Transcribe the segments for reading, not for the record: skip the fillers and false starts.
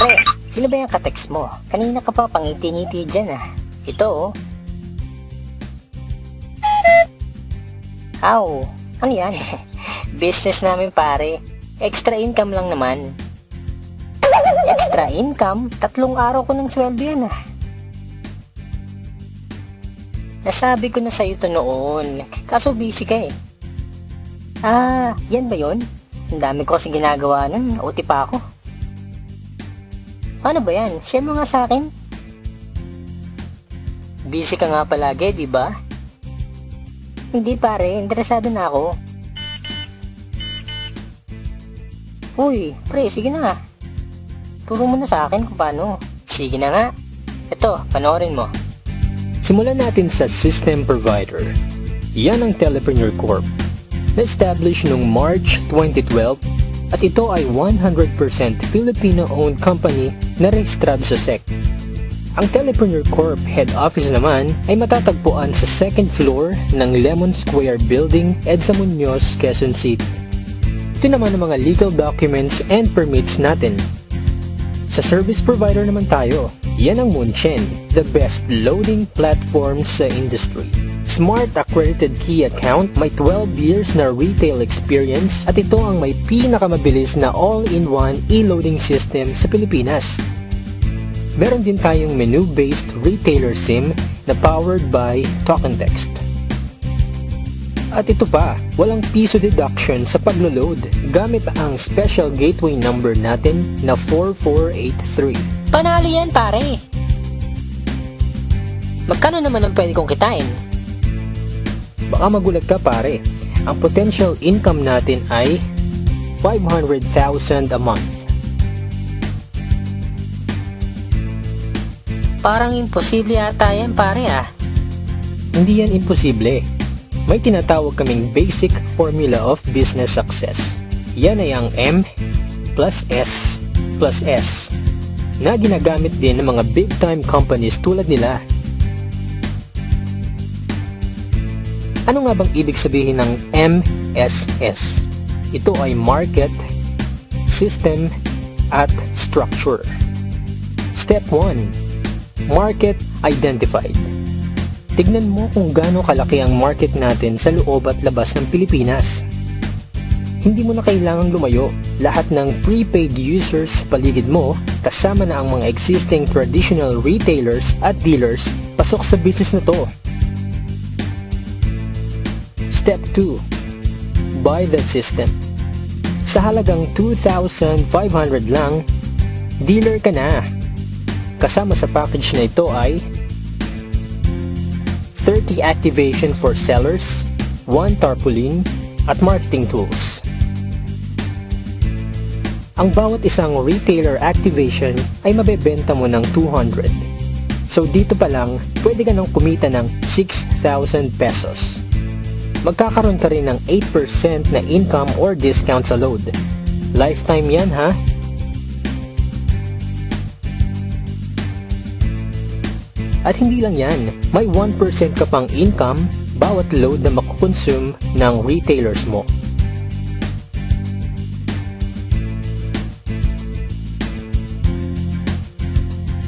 Pre, sino ba yung katext mo? Kanina ka pa pangiti-ngiti dyan ah. Ito oh. Aw, ano yan? Business namin pare. Extra income lang naman. Extra income? 3 araw ko ng sweldo yan ah. Nasabi ko na sa'yo to noon. Kaso busy ka eh. Ah, yan ba yun? Ang dami ko kasi ginagawa nun. OT pa ako. Ano ba yan? Share mo nga sa akin. Busy ka nga palagi, di ba? Hindi pare, interesado na ako. Uy, pre, sige na nga. Turo mo na sa akin kung paano. Sige na nga. Ito, panoorin mo. Simulan natin sa system provider. Yan ang Telepreneur Corp. Na-establish noong March 2012 at ito ay 100% Filipino-owned company na rehistrado sa SEC. Ang Telepreneur Corp head office naman ay matatagpuan sa 2nd floor ng Lemon Square Building, EDSA Muñoz, Quezon City. Ito naman ang mga legal documents and permits natin. Sa service provider naman tayo. Yan ang Munchen, the best loading platform sa industry. Smart accredited key account, may 12 years na retail experience at ito ang may pinakamabilis na all-in-one e-loading system sa Pilipinas. Meron din tayong menu-based retailer SIM na powered by Talk and Text. At ito pa, walang piso deduction sa paglo-load gamit ang special gateway number natin na 4483. Panalo yan pare. Magkano naman ang pwede kong kitain? Baka magulat ka pare, ang potential income natin ay 500,000 a month. Parang imposible ata yan pare ah. Hindi yan imposible. May tinatawag kaming basic formula of business success. Yan ay ang M plus S plus S na ginagamit din ng mga big time companies tulad nila. Ano nga bang ibig sabihin ng MSS? Ito ay Market, System, at Structure. Step 1. Market Identified. Tignan mo kung gaano kalaki ang market natin sa loob at labas ng Pilipinas. Hindi mo na kailangang lumayo. Lahat ng prepaid users sa paligid mo, kasama na ang mga existing traditional retailers at dealers, pasok sa business na to. Step 2. Buy the system. Sa halagang 2,500 lang, dealer ka na. Kasama sa package na ito ay 30 activation for sellers, 1 tarpaulin, at marketing tools. Ang bawat isang retailer activation ay mabebenta mo ng 200. So dito pa lang, pwede ka nang kumita ng 6,000 pesos. Magkakaroon ka rin ng 8% na income or discount sa load. Lifetime yan ha? At hindi lang yan, may 1% ka pang income bawat load na makukonsume ng retailers mo.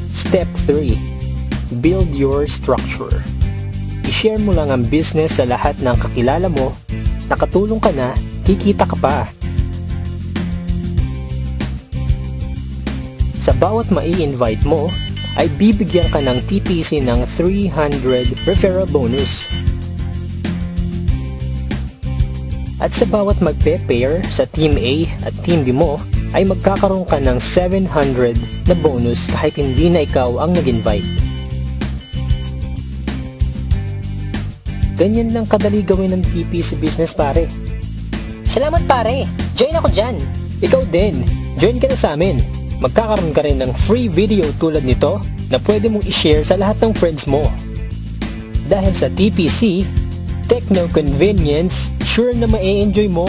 Step 3. Build your structure. I-share mo lang ang business sa lahat ng kakilala mo, nakatulong ka na, kikita ka pa. Sa bawat mai-invite mo, ay bibigyan ka ng TPC ng 300 referral bonus. At sa bawat magpe-pair sa Team A at Team B mo, ay magkakaroon ka ng 700 na bonus kahit hindi na ikaw ang nag-invite. Ganyan lang kadali gawin ng TPC business pare. Salamat pare, join ako dyan. Ikaw din, join ka na sa amin. Magkakaroon ka rin ng free video tulad nito na pwede mong i-share sa lahat ng friends mo. Dahil sa TPC, techno convenience, sure na ma-enjoy mo.